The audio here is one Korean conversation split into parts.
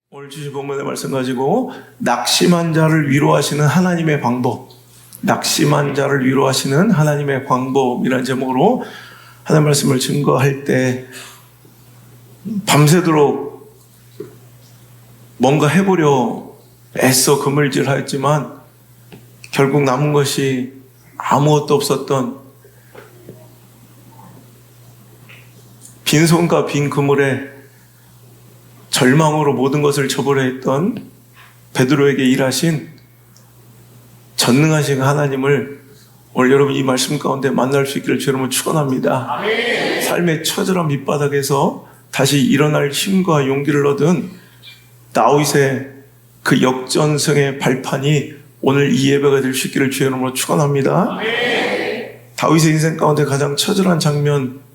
오늘 주신 본문의 말씀 가지고 낙심한 자를 위로하시는 하나님의 방법, 낙심한 자를 위로하시는 하나님의 방법이라는 제목으로 하나님 말씀을 증거할 때 밤새도록 뭔가 해보려 애써 그물질하였지만 결국 남은 것이 아무것도 없었던 빈손과 빈 그물에 절망으로 모든 것을 접으려 했던 베드로에게 일하신 전능하신 하나님을 오늘 여러분 이 말씀 가운데 만날 수 있기를 주 여러분 축원합니다. 아멘. 삶의 처절한 밑바닥에서 다시 일어날 힘과 용기를 얻은 다윗의 그 역전승의 발판이 오늘 이 예배가 될 수 있기를 주 여러분으로 축원합니다. 아멘. 다윗의 인생 가운데 가장 처절한 장면,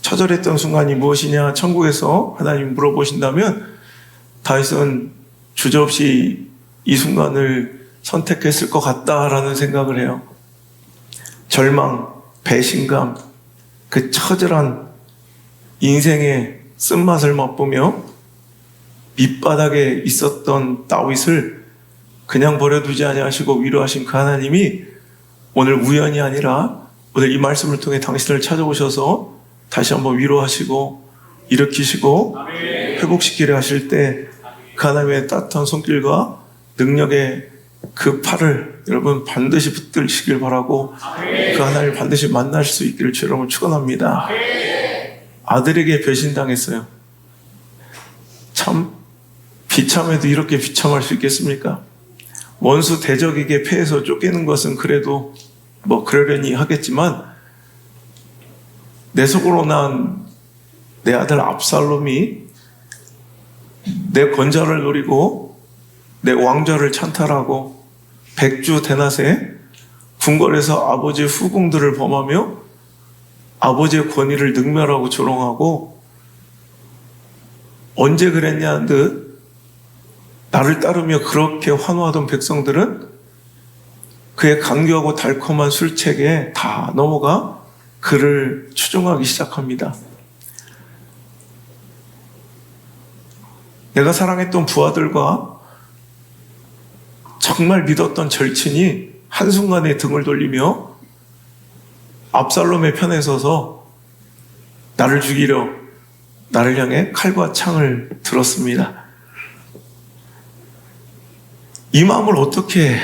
처절했던 순간이 무엇이냐 천국에서 하나님 물어보신다면 다윗은 주저없이 이 순간을 선택했을 것 같다라는 생각을 해요. 절망, 배신감, 그 처절한 인생의 쓴맛을 맛보며 밑바닥에 있었던 다윗을 그냥 버려두지 아니하시고 위로하신 그 하나님이 오늘 우연이 아니라 오늘 이 말씀을 통해 당신을 찾아오셔서 다시 한번 위로하시고 일으키시고 회복시키려 하실 때 그 하나님의 따뜻한 손길과 능력의 그 팔을 여러분 반드시 붙들시길 바라고 그 하나님을 반드시 만날 수 있기를 주 여러분 축원합니다. 아들에게 배신당했어요. 참 비참해도 이렇게 비참할 수 있겠습니까? 원수 대적에게 패해서 쫓기는 것은 그래도 뭐 그러려니 하겠지만 내 속으로 난 내 아들 압살롬이 내 권좌를 노리고 내 왕좌를 찬탈하고 백주 대낮에 궁궐에서 아버지의 후궁들을 범하며 아버지의 권위를 능멸하고 조롱하고 언제 그랬냐는 듯 나를 따르며 그렇게 환호하던 백성들은 그의 간교하고 달콤한 술책에 다 넘어가 그를 추종하기 시작합니다. 내가 사랑했던 부하들과 정말 믿었던 절친이 한순간에 등을 돌리며 압살롬의 편에 서서 나를 죽이려 나를 향해 칼과 창을 들었습니다. 이 마음을 어떻게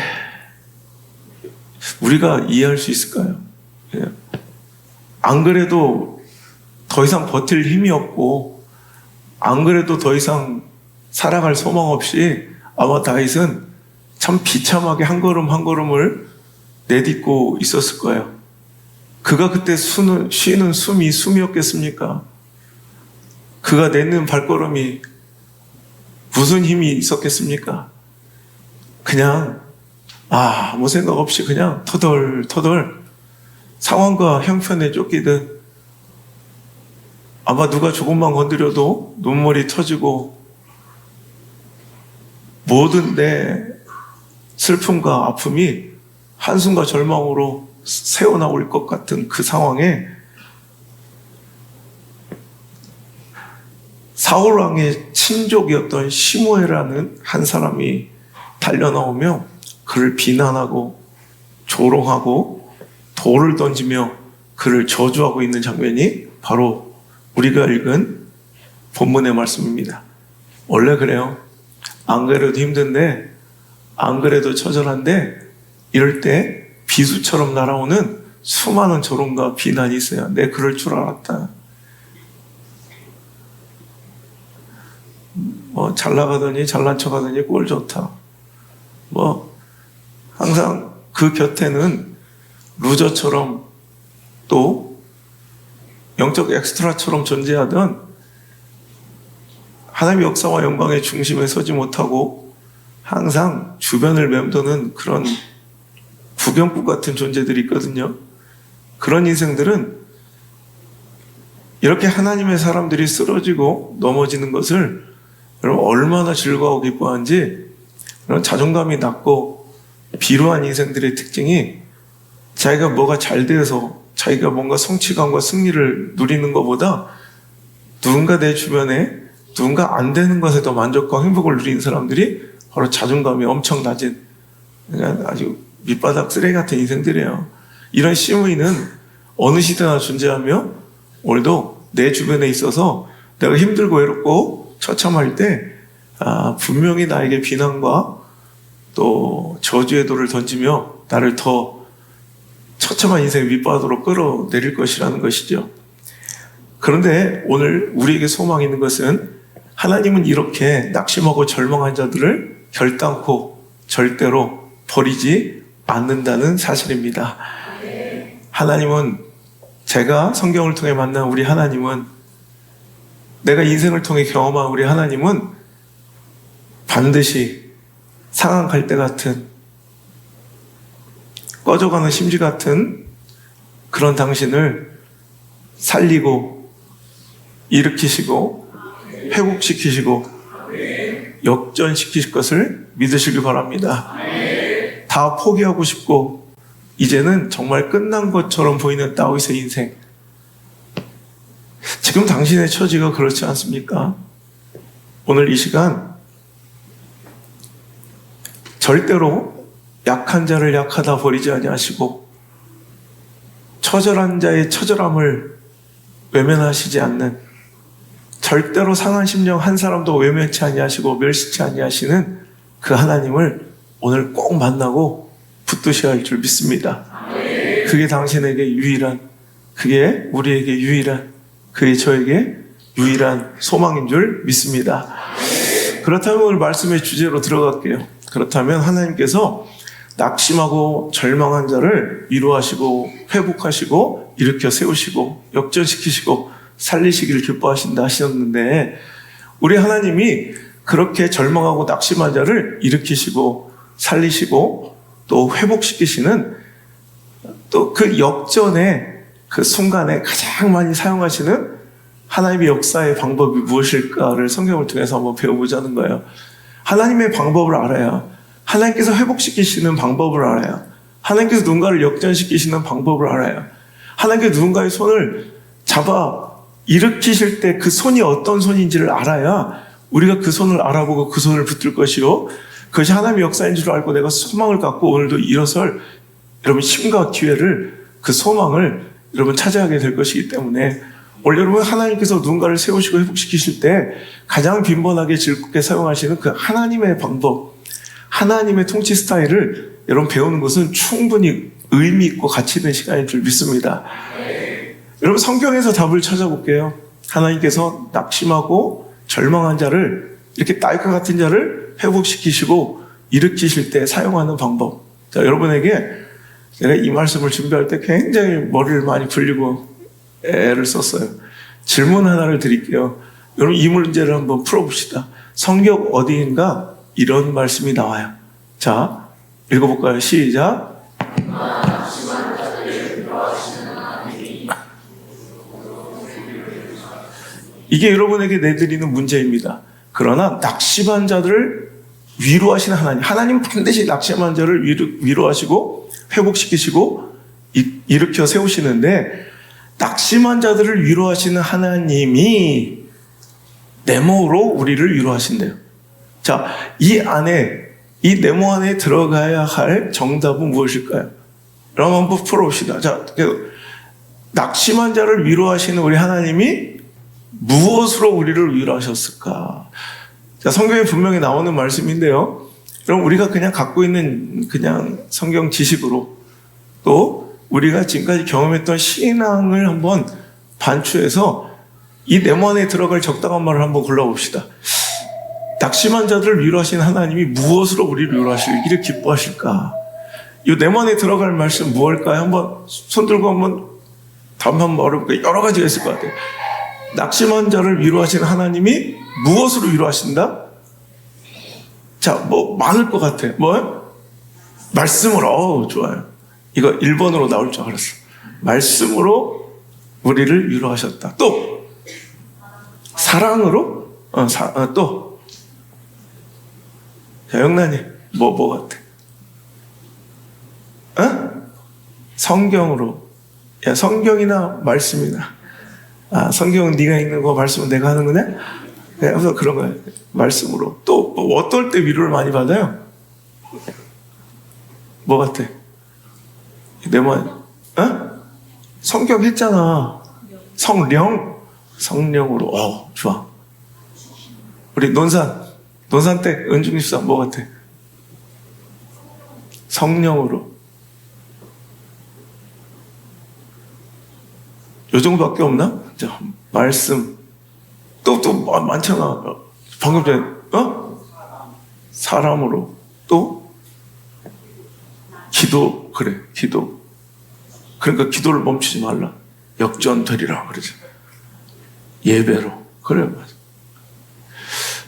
우리가 이해할 수 있을까요? 안 그래도 더 이상 버틸 힘이 없고 안 그래도 더 이상 살아갈 소망 없이 아마 다윗은 참 비참하게 한 걸음 한 걸음을 내딛고 있었을 거예요. 그가 그때 쉬는 숨이 숨이었겠습니까? 그가 내는 발걸음이 무슨 힘이 있었겠습니까? 그냥 아무 생각 없이 그냥 터덜터덜 상황과 형편에 쫓기듯 아마 누가 조금만 건드려도 눈물이 터지고 모든 내 슬픔과 아픔이 한숨과 절망으로 새어나올 것 같은 그 상황에 사울왕의 친족이었던 시므엘이라는 한 사람이 달려나오며 그를 비난하고 조롱하고 돌을 던지며 그를 저주하고 있는 장면이 바로 우리가 읽은 본문의 말씀입니다. 원래 그래요. 안 그래도 힘든데 안 그래도 처절한데 이럴 때 비수처럼 날아오는 수많은 조롱과 비난이 있어요. 내 그럴 줄 알았다. 뭐 잘 나가더니 잘난 척하더니 꼴 좋다. 뭐 항상 그 곁에는 루저처럼 또 영적 엑스트라처럼 존재하던 하나님의 역사와 영광의 중심에 서지 못하고 항상 주변을 맴도는 그런 구경꾼 같은 존재들이 있거든요. 그런 인생들은 이렇게 하나님의 사람들이 쓰러지고 넘어지는 것을 여러분 얼마나 즐거워하고 기뻐하는지 그런 자존감이 낮고 비루한 인생들의 특징이 자기가 뭐가 잘 돼서 자기가 뭔가 성취감과 승리를 누리는 것보다 누군가 내 주변에 누군가 안 되는 것에도 만족과 행복을 누리는 사람들이 바로 자존감이 엄청 낮은, 그냥 아주 밑바닥 쓰레기 같은 인생들이에요. 이런 시므이는 어느 시대나 존재하며 오늘도 내 주변에 있어서 내가 힘들고 외롭고 처참할 때 분명히 나에게 비난과 또 저주의 돌을 던지며 나를 더 처참한 인생의 밑바닥으로 끌어내릴 것이라는 것이죠. 그런데 오늘 우리에게 소망이 있는 것은 하나님은 이렇게 낙심하고 절망한 자들을 결단코 절대로 버리지 않는다는 사실입니다. 하나님은, 제가 성경을 통해 만난 우리 하나님은, 내가 인생을 통해 경험한 우리 하나님은 반드시 상한 갈대 같은, 꺼져가는 심지 같은 그런 당신을 살리고 일으키시고 회복시키시고 역전시키실 것을 믿으시길 바랍니다. 다 포기하고 싶고 이제는 정말 끝난 것처럼 보이는 다윗의 인생, 지금 당신의 처지가 그렇지 않습니까? 오늘 이 시간 절대로 약한 자를 약하다 버리지 아니하시고 처절한 자의 처절함을 외면하시지 않는, 절대로 상한 심령 한 사람도 외면치 아니하시고 멸시치 아니하시는 그 하나님을 오늘 꼭 만나고 붙드셔야 할 줄 믿습니다. 그게 당신에게 유일한, 그게 우리에게 유일한, 그게 저에게 유일한 소망인 줄 믿습니다. 그렇다면 오늘 말씀의 주제로 들어갈게요. 그렇다면 하나님께서 낙심하고 절망한 자를 위로하시고 회복하시고 일으켜 세우시고 역전시키시고 살리시기를 기뻐하신다 하셨는데, 우리 하나님이 그렇게 절망하고 낙심한 자를 일으키시고 살리시고 또 회복시키시는, 또 그 역전의 그 순간에 가장 많이 사용하시는 하나님의 역사의 방법이 무엇일까를 성경을 통해서 한번 배워보자는 거예요. 하나님의 방법을 알아야, 하나님께서 회복시키시는 방법을 알아야, 하나님께서 누군가를 역전시키시는 방법을 알아야, 하나님께서 누군가의 손을 잡아 일으키실 때 그 손이 어떤 손인지를 알아야 우리가 그 손을 알아보고 그 손을 붙들 것이요, 그것이 하나님의 역사인 줄 알고 내가 소망을 갖고 오늘도 일어설 여러분 힘과 기회를, 그 소망을 여러분 차지하게 될 것이기 때문에 오늘 여러분 하나님께서 누군가를 세우시고 회복시키실 때 가장 빈번하게 즐겁게 사용하시는 그 하나님의 방법, 하나님의 통치 스타일을 여러분 배우는 것은 충분히 의미 있고 가치 있는 시간인 줄 믿습니다. 여러분 성경에서 답을 찾아볼게요. 하나님께서 낙심하고 절망한 자를, 이렇게 딸과 같은 자를 회복시키시고 일으키실 때 사용하는 방법. 자, 여러분에게 제가 이 말씀을 준비할 때 굉장히 머리를 많이 굴리고 애를 썼어요. 질문 하나를 드릴게요. 여러분 이 문제를 한번 풀어봅시다. 성경 어디인가 이런 말씀이 나와요. 자, 읽어볼까요? 시작. 이게 여러분에게 내드리는 문제입니다. 그러나 낙심한 자들을 위로하시는 하나님, 하나님 반드시 낙심한 자를 위로하시고 회복시키시고 일으켜 세우시는데, 낙심한 자들을 위로하시는 하나님이 네모로 우리를 위로하신대요. 자, 이 네모 안에 들어가야 할 정답은 무엇일까요? 그럼 한번 풀어봅시다. 자, 낙심한 자를 위로하시는 우리 하나님이 무엇으로 우리를 위로하셨을까? 자, 성경에 분명히 나오는 말씀인데요. 그럼 우리가 그냥 갖고 있는 그냥 성경 지식으로, 또 우리가 지금까지 경험했던 신앙을 한번 반추해서 이 네모 안에 들어갈 적당한 말을 한번 골라봅시다. 낙심한 자들을 위로하시는 하나님이 무엇으로 우리를 위로하시기를 기뻐하실까? 이 네모 안에 들어갈 말씀 무엇일까요? 한번 손 들고 한번 답 한번 어려볼까요? 여러 가지가 있을 것 같아요. 낙심한 자를 위로하시는 하나님이 무엇으로 위로하신다? 자, 뭐 많을 것 같아. 뭐요? 말씀으로. 좋아요. 이거 1번으로 나올 줄 알았어. 말씀으로 우리를 위로하셨다. 또 사랑으로. 또. 자, 영란이 뭐 같아? 성경으로. 야, 성경이나 말씀이나. 성경은 네가 읽는 거, 말씀은 내가 하는 거냐? 그래서 그런 거예요. 말씀으로. 또 어떨 때 위로를 많이 받아요? 뭐 같아? 내 말, 어? 성경 했잖아. 성령으로. 좋아. 우리 논산 때 은중집사 뭐 같아? 성령으로. 요 정도밖에 없나? 자, 말씀. 또 많잖아. 방금 전에, 사람으로. 또? 기도. 그래, 기도. 그러니까 기도를 멈추지 말라. 역전되리라. 그러죠. 예배로. 그래, 맞아.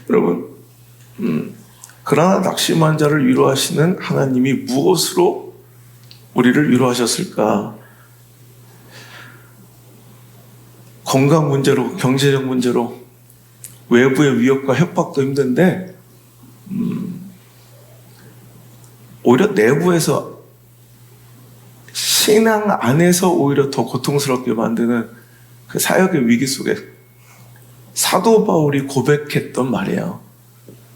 여러분, 그러나 낙심한 자를 위로하시는 하나님이 무엇으로 우리를 위로하셨을까? 건강 문제로, 경제적 문제로, 외부의 위협과 협박도 힘든데, 오히려 내부에서, 신앙 안에서 오히려 더 고통스럽게 만드는 그 사역의 위기 속에 사도 바울이 고백했던 말이에요.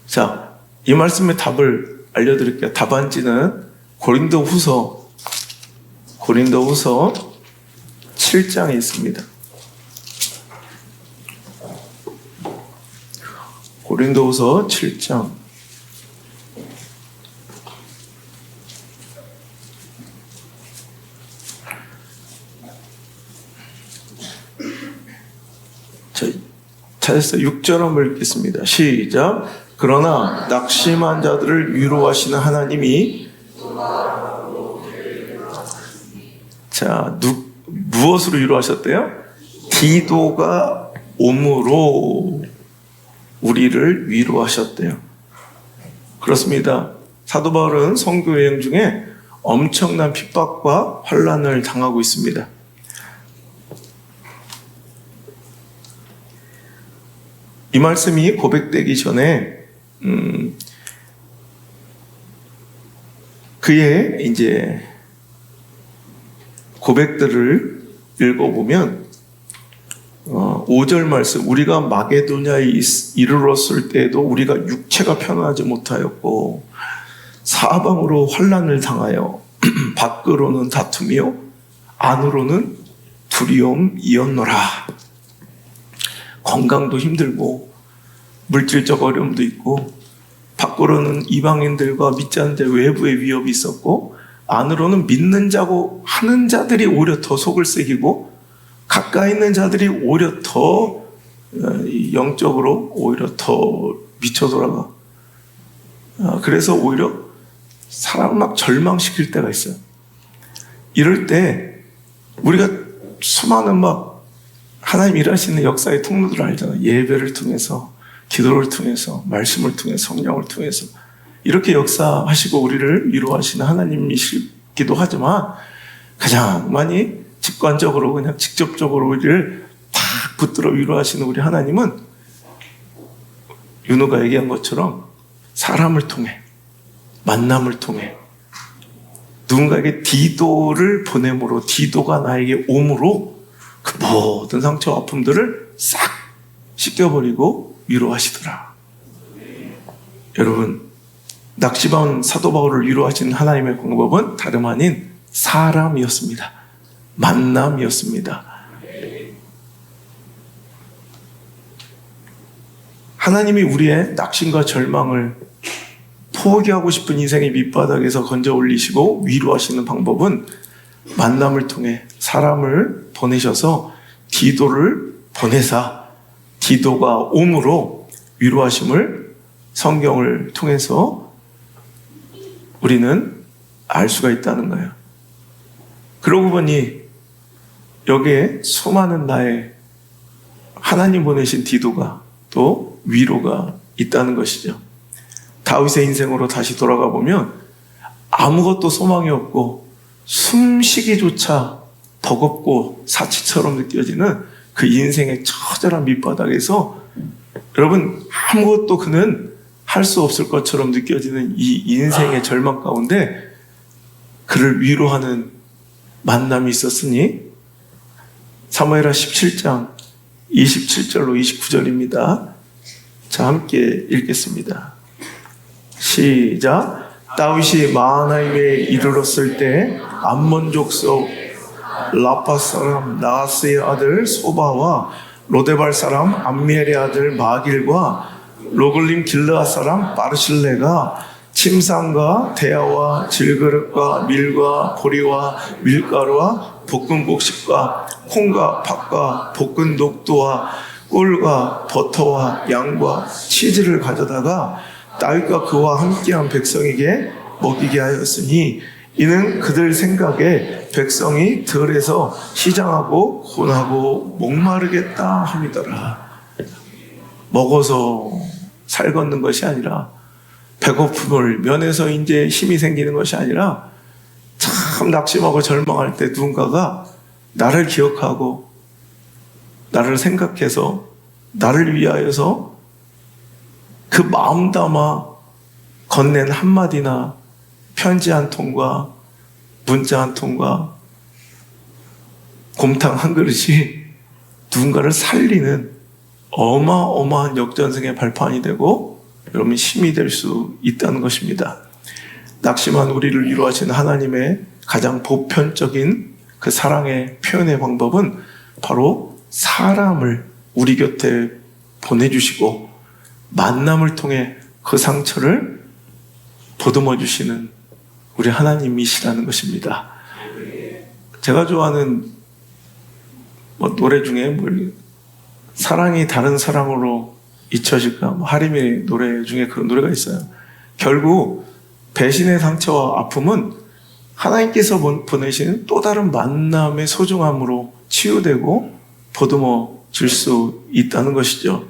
자, 이 말씀의 답을 알려드릴게요. 답안지는 고린도후서 7장에 있습니다. 고린도후서 7장. 찾았어요. 6절 한번 읽겠습니다. 시작. 그러나 낙심한 자들을 위로하시는 하나님이 자, 무엇으로 위로하셨대요? 기도가 옴으로 우리를 위로하셨대요. 그렇습니다. 사도 바울은 선교 여행 중에 엄청난 핍박과 환난을 당하고 있습니다. 이 말씀이 고백되기 전에 그의 이제 고백들을 읽어보면 5절 말씀, 우리가 마게도냐에 이르렀을 때에도 우리가 육체가 편안하지 못하였고 사방으로 환난을 당하여 밖으로는 다툼이요 안으로는 두려움이었노라. 건강도 힘들고 물질적 어려움도 있고 밖으로는 이방인들과 믿지 않는 자 외부의 위협이 있었고 안으로는 믿는 자고 하는 자들이 오히려 더 속을 새기고 가까이 있는 자들이 오히려 더 영적으로 오히려 더 미쳐 돌아가. 그래서 오히려 사람을 막 절망시킬 때가 있어요. 이럴 때 우리가 수많은 막 하나님 일하시는 역사의 통로들을 알잖아요. 예배를 통해서, 기도를 통해서, 말씀을 통해서, 성령을 통해서 이렇게 역사하시고 우리를 위로하시는 하나님이시기도 하지만 가장 많이 직관적으로 그냥 직접적으로 우리를 탁 붙들어 위로하시는 우리 하나님은 윤호가 얘기한 것처럼 사람을 통해, 만남을 통해 누군가에게 디도를 보냄으로, 디도가 나에게 옴으로 그 모든 상처와 아픔들을 싹 씻겨버리고 위로하시더라. 여러분, 낙심한 사도 바울을 위로하신 하나님의 방법은 다름 아닌 사람이었습니다. 만남이었습니다. 하나님이 우리의 낙심과 절망을 포기하고 싶은 인생의 밑바닥에서 건져 올리시고 위로하시는 방법은 만남을 통해 사람을 보내셔서 디도를 보내사 디도가 옴으로 위로하심을 성경을 통해서 우리는 알 수가 있다는 거예요. 그러고 보니 여기에 수많은 나의 하나님 보내신 디도가 또 위로가 있다는 것이죠. 다윗의 인생으로 다시 돌아가 보면 아무것도 소망이 없고 숨쉬기조차 버겁고 사치처럼 느껴지는 그 인생의 처절한 밑바닥에서 여러분 아무것도 그는 할 수 없을 것처럼 느껴지는 이 인생의 절망 가운데 그를 위로하는 만남이 있었으니 사무엘하 17장 27절로 29절입니다. 자, 함께 읽겠습니다. 시작. 다윗이 마하나임에 이르렀을 때 암몬 족속 라파 사람 나하스의 아들 소바와 로데발 사람 암미엘의 아들 마길과 로글림 길르앗 사람 바르실레가 침상과 대야와 질그릇과 밀과 보리와 밀가루와 볶은 곡식과 콩과 팥과 볶은 녹두와 꿀과 버터와 양과 치즈를 가져다가 다윗과 그와 함께한 백성에게 먹이게 하였으니 이는 그들 생각에 백성이 들에서 시장하고 곤하고 목마르겠다 함이더라. 먹어서 살 걷는 것이 아니라 배고픔을 면해서 이제 힘이 생기는 것이 아니라 참 낙심하고 절망할 때 누군가가 나를 기억하고 나를 생각해서 나를 위하여서 그 마음 담아 건넨 한마디나 편지 한 통과 문자 한 통과 곰탕 한 그릇이 누군가를 살리는 어마어마한 역전승의 발판이 되고 여러분 힘이 될 수 있다는 것입니다. 낙심한 우리를 위로하시는 하나님의 가장 보편적인 그 사랑의 표현의 방법은 바로 사람을 우리 곁에 보내주시고 만남을 통해 그 상처를 보듬어 주시는 우리 하나님이시라는 것입니다. 제가 좋아하는 노래 중에 사랑이 다른 사랑으로 잊혀질까? 하림의 노래 중에 그런 노래가 있어요. 결국 배신의 상처와 아픔은 하나님께서 보내시는 또 다른 만남의 소중함으로 치유되고 보듬어 줄 수 있다는 것이죠.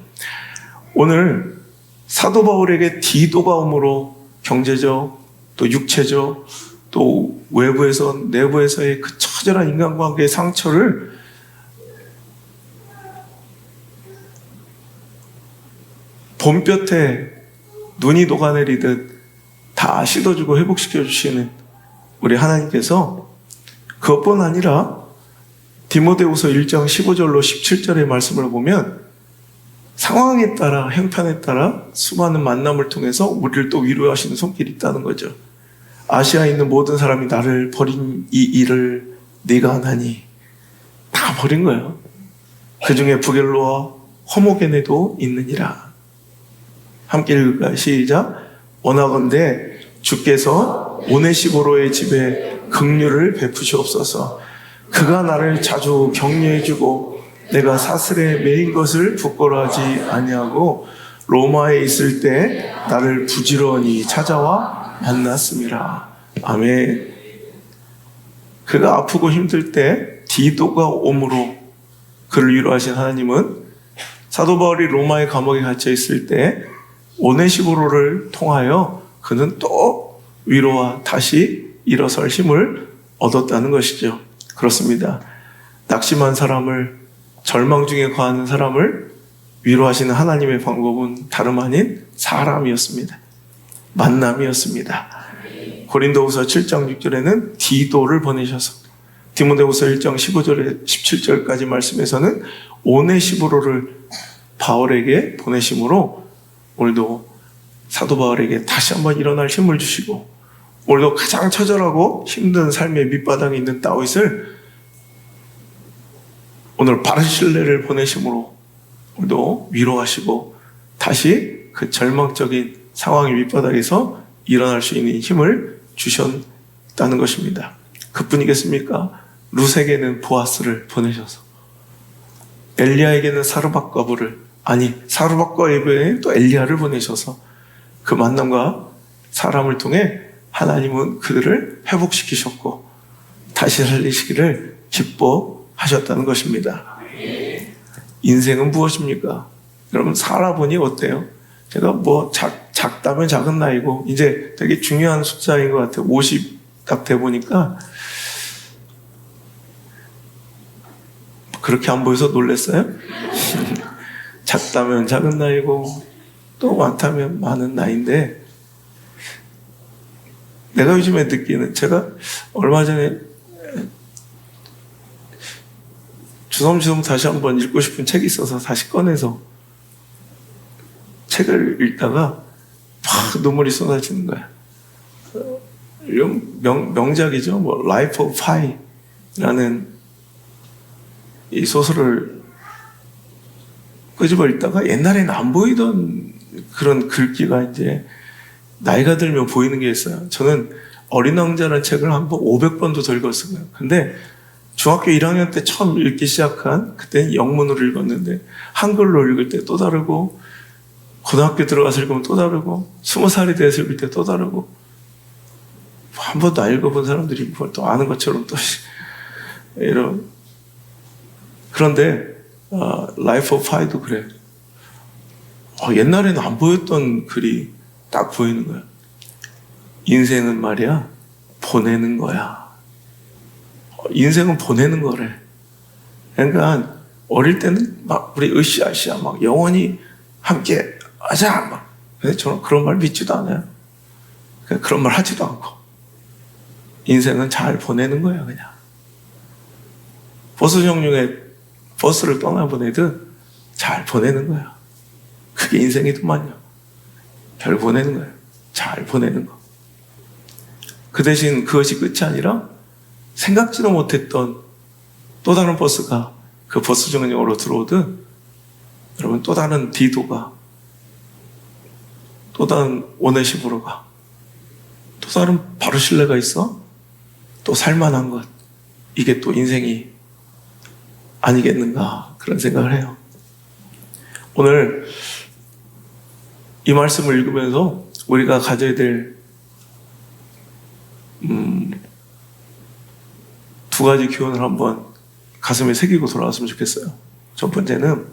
오늘 사도 바울에게 디도가 오므로 경제적 또 육체적 또 외부에서 내부에서의 그 처절한 인간관계의 상처를 봄볕에 눈이 녹아내리듯 다 씻어주고 회복시켜주시는 우리 하나님께서 그것뿐 아니라 디모데후서 1장 15절로 17절의 말씀을 보면 상황에 따라 형편에 따라 수많은 만남을 통해서 우리를 또 위로하시는 손길이 있다는 거죠. 아시아에 있는 모든 사람이 나를 버린 이 일을 네가 하나니 다 버린 거예요. 그 중에 부겔로와 허모게네도 있느니라. 함께 읽을까요? 시작. 원하건대 주께서 오네시보로의 집에 긍휼을 베푸시옵소서. 그가 나를 자주 격려해주고 내가 사슬에 매인 것을 부끄러워하지 아니하고 로마에 있을 때 나를 부지런히 찾아와 만났습니다. 아멘. 그가 아프고 힘들 때 디도가 오므로 그를 위로하신 하나님은 사도 바울이 로마의 감옥에 갇혀 있을 때 오네시보로를 통하여 그는 또 위로와 다시 일어설 힘을 얻었다는 것이죠. 그렇습니다. 낙심한 사람을, 절망 중에 거하는 사람을 위로하시는 하나님의 방법은 다름 아닌 사람이었습니다. 만남이었습니다. 고린도후서 7장 6절에는 디도를 보내셔서, 디모데후서 1장 15절에 17절까지 말씀에서는 오네시보로를 바울에게 보내심으로 오늘도 사도 바울에게 다시 한번 일어날 힘을 주시고, 오늘도 가장 처절하고 힘든 삶의 밑바닥에 있는 다윗을 오늘 바르실레를 보내심으로 오늘도 위로하시고 다시 그 절망적인 상황의 밑바닥에서 일어날 수 있는 힘을 주셨다는 것입니다. 그뿐이겠습니까? 룻에게는 보아스를 보내셔서, 엘리야에게는 사르밧과부를, 사르밧과 에베에 또 엘리야를 보내셔서 그 만남과 사람을 통해 하나님은 그들을 회복시키셨고 다시 살리시기를 기뻐하셨다는 것입니다. 인생은 무엇입니까? 여러분 살아보니 어때요? 제가 작다면 작은 나이고 이제 되게 중요한 숫자인 것 같아요. 50 딱 돼 보니까 그렇게 안 보여서 놀랐어요? 작다면 작은 나이고 또 많다면 많은 나이인데, 내가 요즘에 느끼는, 제가 얼마 전에 주섬주섬 다시 한번 읽고 싶은 책이 있어서 다시 꺼내서 책을 읽다가 막 눈물이 쏟아지는 거야. 명작이죠. 뭐 Life of Pi라는 이 소설을 끄집어 읽다가 옛날에는 안 보이던 그런 글귀가 이제 나이가 들면 보이는 게 있어요. 저는 어린 왕자라는 책을 한번 500번도 더 읽었어요. 근데 중학교 1학년 때 처음 읽기 시작한 그때는 영문으로 읽었는데 한글로 읽을 때 또 다르고 고등학교 들어가서 읽으면 또 다르고 20살이 돼서 읽을 때 또 다르고 한 번도 안 읽어본 사람들이 그걸 또 아는 것처럼 또 이런. 그런데 Life of Pi도 그래. 옛날에는 안 보였던 글이 딱 보이는 거야. 인생은 말이야 보내는 거야. 인생은 보내는 거래. 그러니까 어릴 때는 막 우리 으쌰으쌰 막 영원히 함께 하자 막. 근데 저는 그런 말 믿지도 않아요. 그런 말 하지도 않고 인생은 잘 보내는 거야 그냥. 버스 정류에 버스를 떠나보내듯 잘 보내는 거야. 그게 인생이더만요. 잘 보내는 거예요. 잘 보내는 거. 그 대신 그것이 끝이 아니라 생각지도 못했던 또 다른 버스가 그 버스 정류장으로 들어오듯 여러분 또 다른 디도가 또 다른 오네시보로가 또 다른 바르실레가 있어. 또 살만한 것. 이게 또 인생이 아니겠는가 그런 생각을 해요. 오늘 이 말씀을 읽으면서 우리가 가져야 될 두 가지 교훈을 한번 가슴에 새기고 돌아왔으면 좋겠어요. 첫 번째는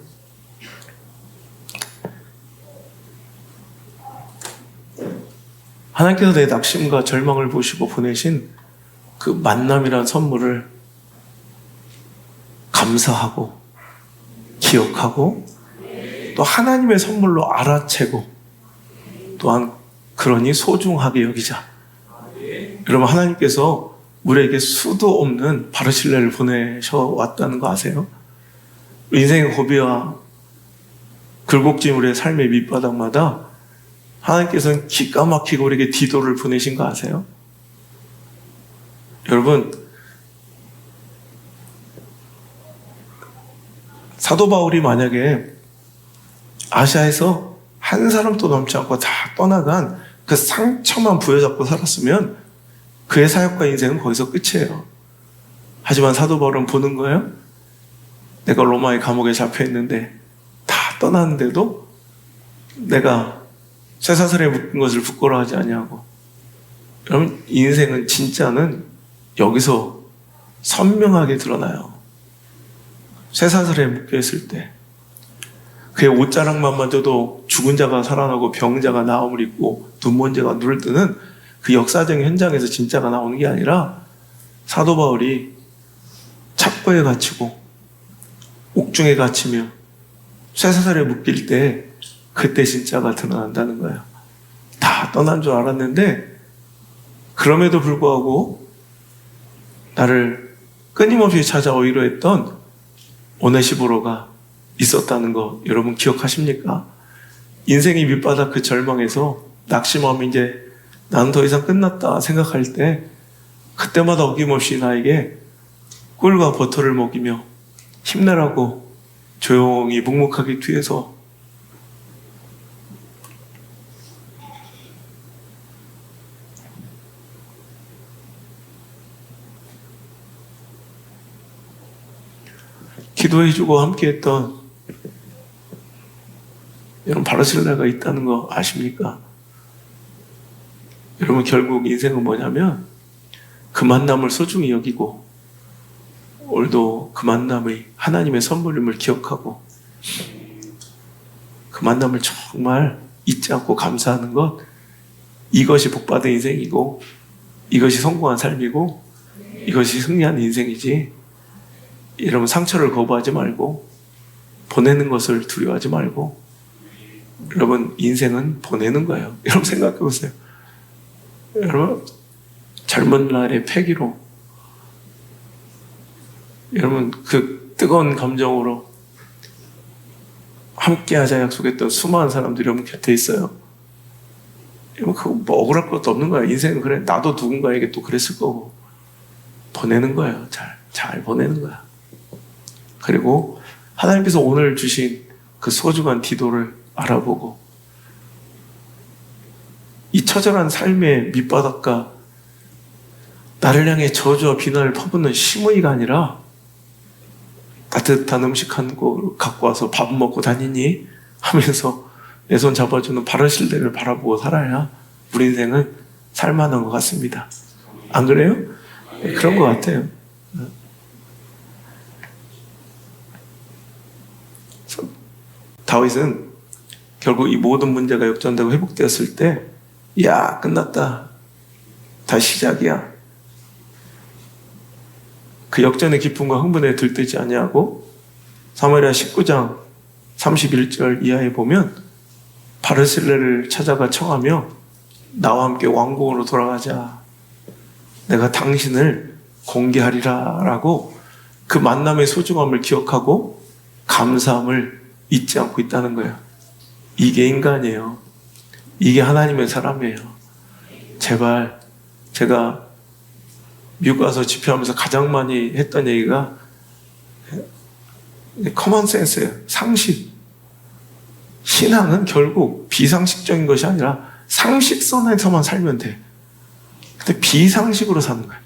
하나님께서 내 낙심과 절망을 보시고 보내신 그 만남이란 선물을 감사하고 기억하고 또 하나님의 선물로 알아채고 또한 그러니 소중하게 여기자. 여러분 하나님께서 우리에게 수도 없는 바르실레를 보내셔왔다는 거 아세요? 인생의 고비와 굴곡진 삶의 밑바닥마다 하나님께서는 기가 막히고 우리에게 디도를 보내신 거 아세요? 여러분 사도 바울이 만약에 아시아에서 한 사람도 넘지 않고 다 떠나간 그 상처만 부여잡고 살았으면 그의 사역과 인생은 거기서 끝이에요. 하지만 사도 바울은 보는 거예요. 내가 로마의 감옥에 잡혀있는데 다 떠났는데도 내가 쇠사슬에 묶인 것을 부끄러워하지 아니하고. 여러분 인생은 진짜는 여기서 선명하게 드러나요. 쇠사슬에 묶여있을 때 그의 옷자락만 만져도 죽은 자가 살아나고 병자가 나음을 입고 눈먼지가 눈을 뜨는 그 역사적인 현장에서 진짜가 나오는 게 아니라 사도 바울이 착고에 갇히고 옥중에 갇히며 쇠사슬에 묶일 때 그때 진짜가 드러난다는 거예요. 다 떠난 줄 알았는데 그럼에도 불구하고 나를 끊임없이 찾아 위로했던 오네시보로가 있었다는 거 여러분 기억하십니까? 인생의 밑바닥 그 절망에서 낙심하면 이제 나는 더 이상 끝났다 생각할 때 그때마다 어김없이 나에게 꿀과 버터를 먹이며 힘내라고 조용히 묵묵하게 뒤에서 기도해주고 함께했던 여러분 바르실레가 있다는 거 아십니까? 여러분 결국 인생은 뭐냐면 그 만남을 소중히 여기고 오늘도 그 만남의 하나님의 선물임을 기억하고 그 만남을 정말 잊지 않고 감사하는 것, 이것이 복받은 인생이고 이것이 성공한 삶이고 이것이 승리한 인생이지. 여러분 상처를 거부하지 말고 보내는 것을 두려워하지 말고 여러분 인생은 보내는 거예요. 여러분 생각해 보세요. 여러분 젊은 날의 패기로 여러분 그 뜨거운 감정으로 함께하자 약속했던 수많은 사람들이 여러분 곁에 있어요. 여러분 그거 뭐 억울할 것도 없는 거야. 인생은 그래. 나도 누군가에게 또 그랬을 거고. 보내는 거예요. 잘 보내는 거야. 그리고 하나님께서 오늘 주신 그 소중한 디도를 알아보고 이 처절한 삶의 밑바닥과 나를 향해 저주와 비난을 퍼붓는 시므이가 아니라 따뜻한 음식 한 그릇 갖고 와서 밥 먹고 다니니 하면서 내 손 잡아주는 바르실레를 바라보고 살아야 우리 인생은 살만한 것 같습니다. 안 그래요? 네, 그런 것 같아요. 다윗은 결국 이 모든 문제가 역전되고 회복되었을 때, 야, 끝났다. 다시 시작이야. 그 역전의 기쁨과 흥분에 들뜨지 아니하고 사무엘하 19장 31절 이하에 보면 바르실레를 찾아가 청하며 나와 함께 왕궁으로 돌아가자. 내가 당신을 공개하리라 라고 그 만남의 소중함을 기억하고 감사함을 잊지 않고 있다는 거예요. 이게 인간이에요. 이게 하나님의 사람이에요. 제발 제가 미국 가서 집회하면서 가장 많이 했던 얘기가 커먼 센스예요. 상식. 신앙은 결국 비상식적인 것이 아니라 상식선에서만 살면 돼. 근데 비상식으로 사는 거야.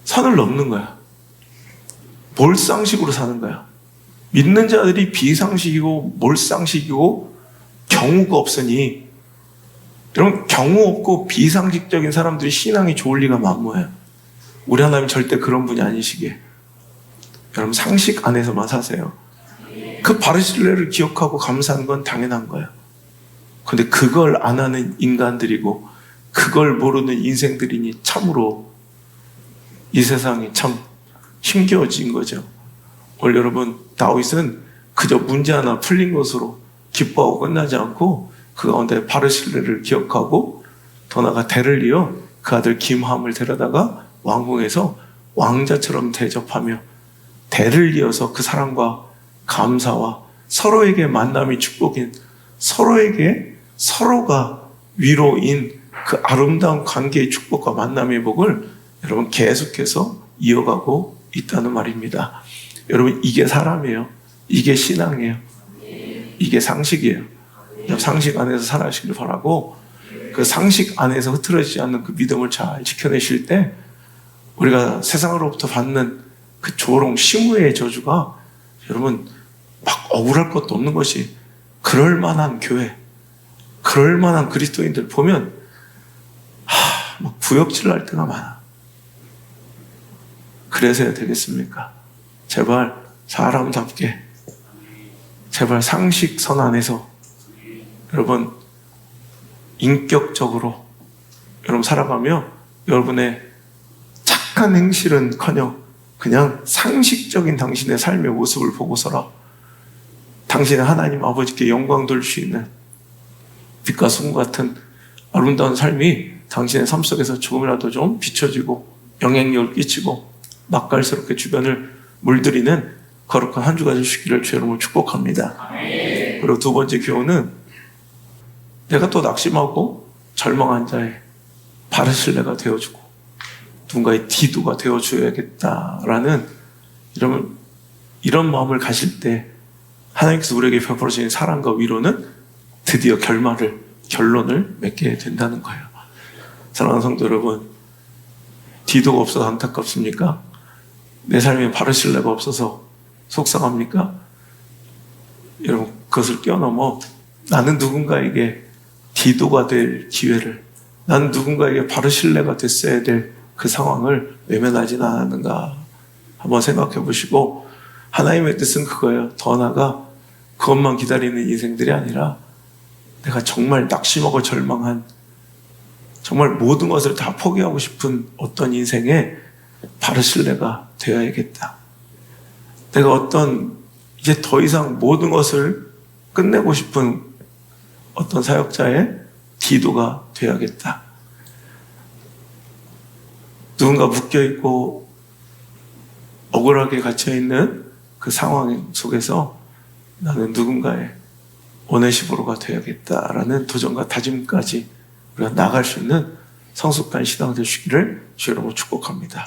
선을 넘는 거야. 몰상식으로 사는 거야. 믿는 자들이 비상식이고 몰상식이고 경우가 없으니, 여러분, 경우 없고 비상식적인 사람들이 신앙이 좋을 리가 만무해요. 우리 하나님 절대 그런 분이 아니시기에 여러분 상식 안에서만 사세요. 그 바르실레를 기억하고 감사하는 건 당연한 거예요. 근데 그걸 안 하는 인간들이고 그걸 모르는 인생들이니 참으로 이 세상이 참 힘겨워진 거죠. 오늘 여러분, 다윗은 그저 문제 하나 풀린 것으로 기뻐하고 끝나지 않고 그 가운데 바르실레를 기억하고 더 나아가 대를 이어 그 아들 김함을 데려다가 왕궁에서 왕자처럼 대접하며 대를 이어서 그 사랑과 감사와 서로에게 만남이 축복인, 서로에게 서로가 위로인 그 아름다운 관계의 축복과 만남의 복을 여러분 계속해서 이어가고 있다는 말입니다. 여러분, 이게 사람이에요. 이게 신앙이에요. 이게 상식이에요. 상식 안에서 살아가시길 바라고, 그 상식 안에서 흐트러지지 않는 그 믿음을 잘 지켜내실 때 우리가 세상으로부터 받는 그 조롱, 시무의 저주가 여러분 막 억울할 것도 없는 것이, 그럴 만한 교회, 그럴 만한 그리스도인들 보면 막 구역질 날 때가 많아. 그래서야 되겠습니까? 제발 사람답게, 제발 상식선 안에서 여러분 인격적으로 여러분 살아가며 여러분의 착한 행실은커녕 그냥 상식적인 당신의 삶의 모습을 보고서라 당신의 하나님 아버지께 영광 돌릴 수 있는 빛과 소금 같은 아름다운 삶이 당신의 삶 속에서 조금이라도 좀 비춰지고 영향력을 끼치고 맛깔스럽게 주변을 물들이는 거룩한 한 주가 되시기를 주 여러분을 축복합니다. 그리고 두 번째 교훈은, 내가 또 낙심하고 절망한 자의 바르실레가 되어주고 누군가의 디도가 되어줘야겠다라는 이런 마음을 가실 때 하나님께서 우리에게 베풀어 주신 사랑과 위로는 드디어 결론을 맺게 된다는 거예요. 사랑하는 성도 여러분, 디도가 없어서 안타깝습니까? 내 삶에 바르실레가 없어서 속상합니까? 여러분, 그것을 뛰어넘어 나는 누군가에게 디도가 될 기회를, 나는 누군가에게 바르실레가 됐어야 될 그 상황을 외면하지는 않았는가 한번 생각해 보시고, 하나님의 뜻은 그거예요. 더 나아가 그것만 기다리는 인생들이 아니라 내가 정말 낙심하고 절망한, 정말 모든 것을 다 포기하고 싶은 어떤 인생에 바르실레가 되어야겠다. 내가 이제 더 이상 모든 것을 끝내고 싶은 어떤 사역자의 디도가 되어야겠다. 누군가 묶여있고 억울하게 갇혀있는 그 상황 속에서 나는 누군가의 오네시보로가 되어야겠다라는 도전과 다짐까지 우리가 나갈 수 있는 성숙한 신앙 되시기를 주 여러분 축복합니다.